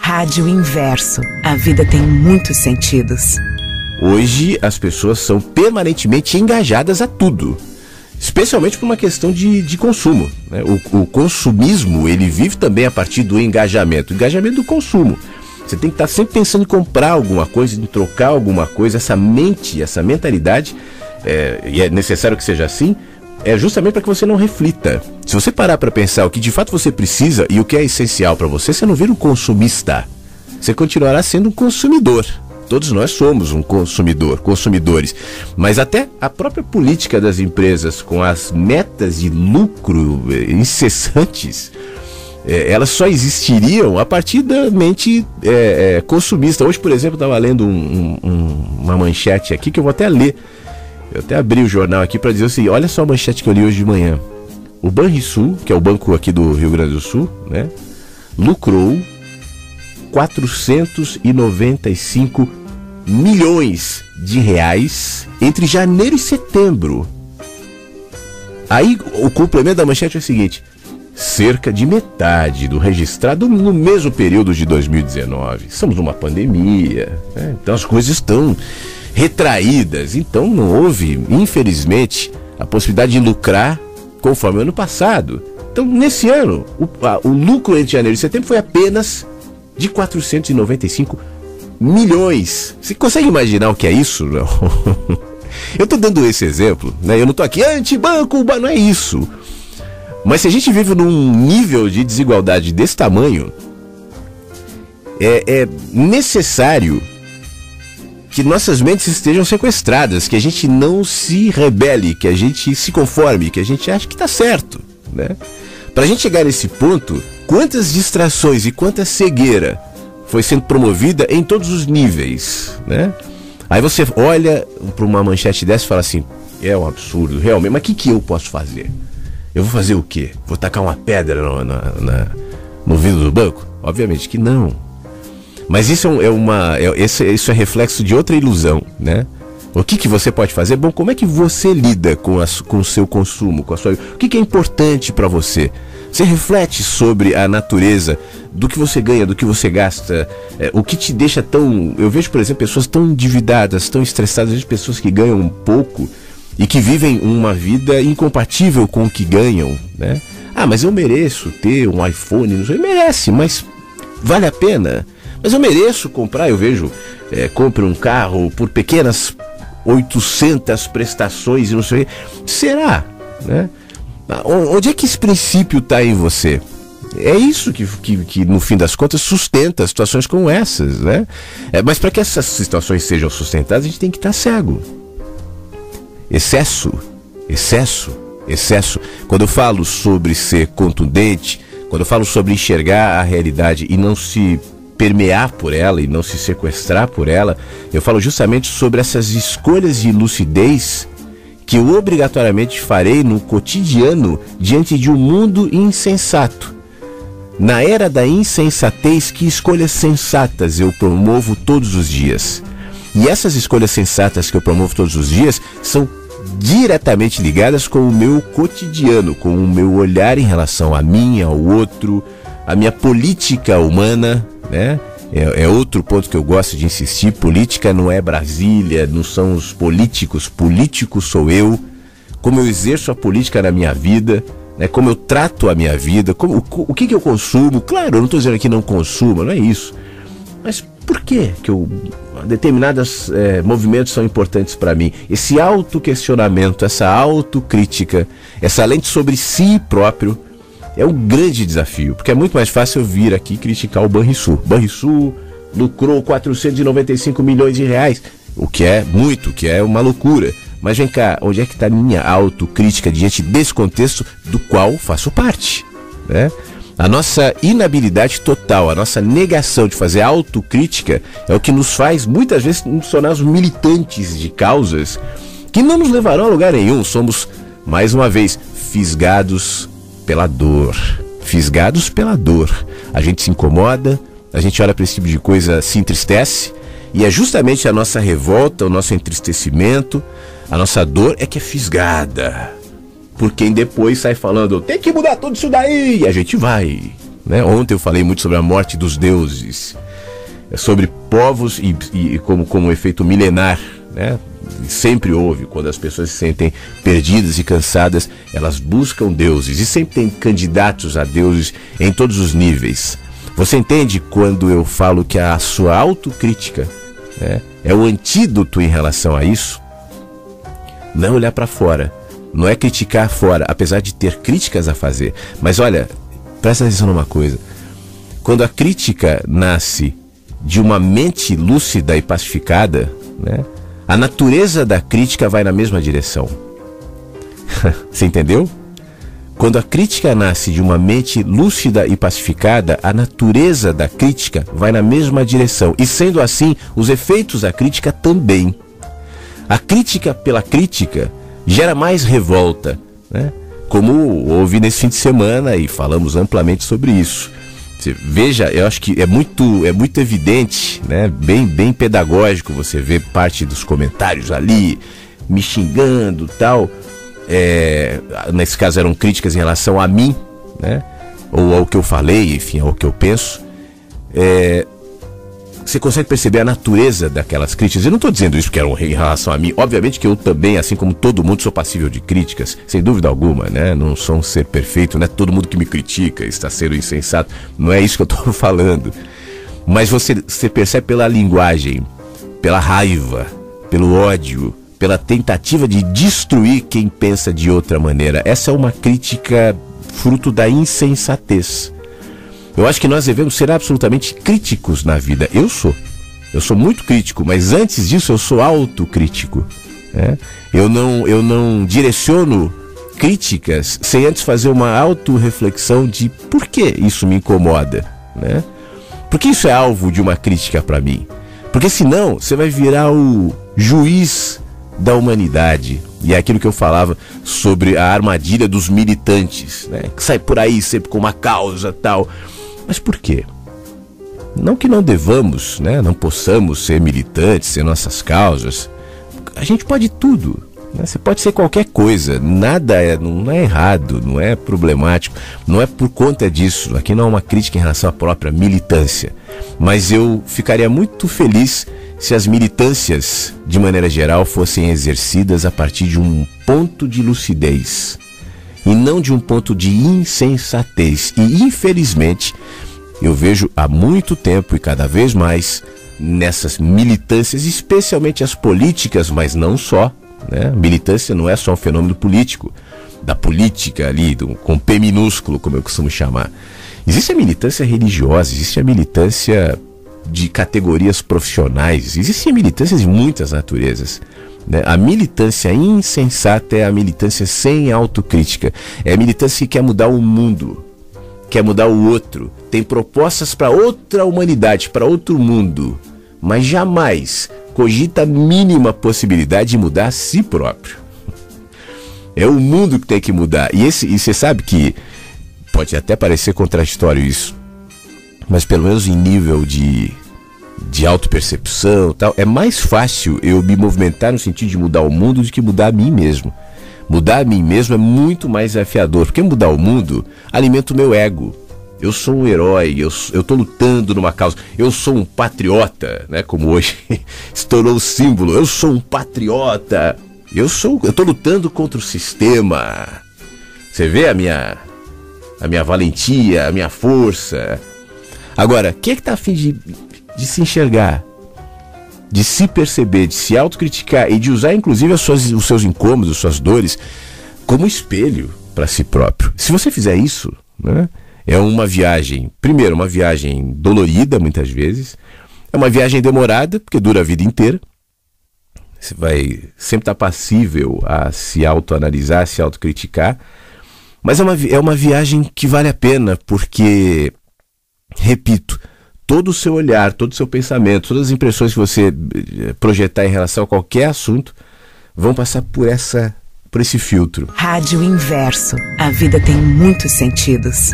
Rádio Inverso. A vida tem muitos sentidos. Hoje as pessoas são permanentemente engajadas a tudo, especialmente por uma questão de consumo, né? O consumismo, ele vive também a partir do engajamento do consumo. Você tem que estar sempre pensando em comprar alguma coisa, em trocar alguma coisa. Essa mentalidade, e é necessário que seja assim, é justamente para que você não reflita. Se você parar para pensar o que de fato você precisa e o que é essencial para você, você não vira um consumista. Você continuará sendo um consumidor. Todos nós somos um consumidores. Mas até a própria política das empresas, com as metas de lucro incessantes, elas só existiriam a partir da mente consumista. Hoje, por exemplo, eu estava lendo uma manchete aqui que eu vou até ler. Eu até abri o jornal aqui para dizer assim, olha só a manchete que eu li hoje de manhã. O Banrisul, que é o banco aqui do Rio Grande do Sul, né, lucrou 495 milhões de reais entre janeiro e setembro. Aí o complemento da manchete é o seguinte: cerca de metade do registrado no mesmo período de 2019. Estamos numa pandemia, né? Então as coisas estão retraídas. Então não houve, infelizmente, a possibilidade de lucrar conforme o ano passado. Então nesse ano, o lucro entre janeiro e setembro foi apenas de 495 milhões. Você consegue imaginar o que é isso? Não? Eu estou dando esse exemplo, né? Eu não estou aqui anti-banco, não é isso. Mas se a gente vive num nível de desigualdade desse tamanho, é necessário que nossas mentes estejam sequestradas, que a gente não se rebele, que a gente se conforme, que a gente ache que está certo, né? Para a gente chegar nesse ponto, quantas distrações e quanta cegueira foi sendo promovida em todos os níveis, né? Aí você olha para uma manchete dessa e fala assim, é um absurdo, realmente, mas o que eu posso fazer? Eu vou fazer o quê? Vou tacar uma pedra no vidro do banco? Obviamente que não. Mas isso é reflexo de outra ilusão, né? O que você pode fazer? Bom, como é que você lida com o seu consumo? O que é importante para você? Você reflete sobre a natureza do que você ganha, do que você gasta, o que te deixa tão... Eu vejo, por exemplo, pessoas tão endividadas, tão estressadas, eu vejo pessoas que ganham pouco e que vivem uma vida incompatível com o que ganham, né? Ah, mas eu mereço ter um iPhone, não sei, merece, mas vale a pena? Mas eu mereço comprar, eu vejo, compre um carro por pequenas 800 prestações e não sei, será, né? Onde é que esse princípio está em você? É isso que no fim das contas sustenta situações como essas, né? Mas para que essas situações sejam sustentadas, a gente tem que estar cego. Excesso. Quando eu falo sobre ser contundente, quando eu falo sobre enxergar a realidade e não se permear por ela e não se sequestrar por ela, eu falo justamente sobre essas escolhas de lucidez que eu obrigatoriamente farei no cotidiano diante de um mundo insensato. Na era da insensatez, que escolhas sensatas eu promovo todos os dias? E essas escolhas sensatas que eu promovo todos os dias são diretamente ligadas com o meu cotidiano, com o meu olhar em relação a mim, ao outro, a minha política humana, né? É outro ponto que eu gosto de insistir. Política não é Brasília, não são os políticos. Político sou eu. Como eu exerço a política na minha vida, né? Como eu trato a minha vida, o que eu consumo. Claro, eu não estou dizendo aqui não consuma, não é isso. Mas por que determinados movimentos são importantes para mim? Esse autoquestionamento, essa autocrítica, essa lente sobre si próprio, é um grande desafio, porque é muito mais fácil eu vir aqui criticar o Banrisul. Banrisul lucrou 495 milhões de reais, o que é muito, o que é uma loucura. Mas vem cá, onde é que está a minha autocrítica diante desse contexto do qual faço parte, né? A nossa inabilidade total, a nossa negação de fazer autocrítica é o que nos faz, muitas vezes, nos tornar militantes de causas que não nos levarão a lugar nenhum. Somos, mais uma vez, fisgados pela dor. Fisgados pela dor. A gente se incomoda, a gente olha para esse tipo de coisa, se entristece, e é justamente a nossa revolta, o nosso entristecimento, a nossa dor é que é fisgada por quem depois sai falando, tem que mudar tudo isso daí, e a gente vai, né? Ontem eu falei muito sobre a morte dos deuses, sobre povos e como um efeito milenar, né? Sempre houve, quando as pessoas se sentem perdidas e cansadas, elas buscam deuses, e sempre tem candidatos a deuses em todos os níveis. Você entende quando eu falo que a sua autocrítica, né, é o antídoto em relação a isso? Não é olhar para fora, não é criticar fora, apesar de ter críticas a fazer. Mas olha, presta atenção numa coisa: quando a crítica nasce de uma mente lúcida e pacificada, né, a natureza da crítica vai na mesma direção. Você entendeu? Quando a crítica nasce de uma mente lúcida e pacificada, a natureza da crítica vai na mesma direção. E sendo assim, os efeitos da crítica também. A crítica pela crítica gera mais revolta, né? Como houve nesse fim de semana, e falamos amplamente sobre isso. Você veja, eu acho que é muito evidente, né? Bem pedagógico, você vê parte dos comentários ali, me xingando e tal. Nesse caso eram críticas em relação a mim, né? Ou ao que eu falei, enfim, ao que eu penso. Você consegue perceber a natureza daquelas críticas? Eu não estou dizendo isso porque eram em relação a mim. Obviamente que eu também, assim como todo mundo, sou passível de críticas, sem dúvida alguma, né? Não sou um ser perfeito, não é todo mundo que me critica está sendo insensato. Não é isso que eu estou falando. Mas você percebe pela linguagem, pela raiva, pelo ódio, pela tentativa de destruir quem pensa de outra maneira. Essa é uma crítica fruto da insensatez. Eu acho que nós devemos ser absolutamente críticos na vida. Eu sou muito crítico, mas antes disso eu sou autocrítico, né? Eu não direciono críticas sem antes fazer uma autorreflexão de por que isso me incomoda, né? Por que isso é alvo de uma crítica para mim? Porque senão você vai virar o juiz da humanidade. E é aquilo que eu falava sobre a armadilha dos militantes, né? Que sai por aí sempre com uma causa tal. Mas por quê? Não que não devamos, né? Não possamos ser militantes, ser nossas causas. A gente pode tudo, né? Você pode ser qualquer coisa. Nada não é errado, não é problemático. Não é por conta disso. Aqui não é uma crítica em relação à própria militância. Mas eu ficaria muito feliz se as militâncias, de maneira geral, fossem exercidas a partir de um ponto de lucidez e não de um ponto de insensatez. E, infelizmente, eu vejo há muito tempo e cada vez mais nessas militâncias, especialmente as políticas, mas não só, né? Militância não é só um fenômeno político, da política ali, com P minúsculo, como eu costumo chamar. Existe a militância religiosa, existe a militância de categorias profissionais, existem militâncias de muitas naturezas, né? A militância insensata é a militância sem autocrítica. É a militância que quer mudar o mundo, quer mudar o outro, tem propostas para outra humanidade, para outro mundo, mas jamais cogita a mínima possibilidade de mudar a si próprio. É o mundo que tem que mudar. E você sabe que pode até parecer contraditório isso, mas pelo menos em nível de autopercepção e tal, é mais fácil eu me movimentar no sentido de mudar o mundo do que mudar a mim mesmo. Mudar a mim mesmo é muito mais desafiador, porque mudar o mundo alimenta o meu ego. Eu sou um herói, eu estou lutando numa causa, eu sou um patriota, né? Como hoje estourou o símbolo, eu sou um patriota, eu estou lutando contra o sistema. Você vê a minha valentia, a minha força. Agora, quem é que está a fim de se enxergar, de se perceber, de se autocriticar e de usar inclusive os seus incômodos, suas dores como espelho para si próprio? Se você fizer isso, né, é uma viagem, primeiro, uma viagem dolorida muitas vezes, é uma viagem demorada, porque dura a vida inteira. Você vai sempre estar passível a se autoanalisar, a se autocriticar, mas é uma viagem que vale a pena, porque, repito, todo o seu olhar, todo o seu pensamento, todas as impressões que você projetar em relação a qualquer assunto vão passar por esse filtro. Rádio Inverso. A vida tem muitos sentidos.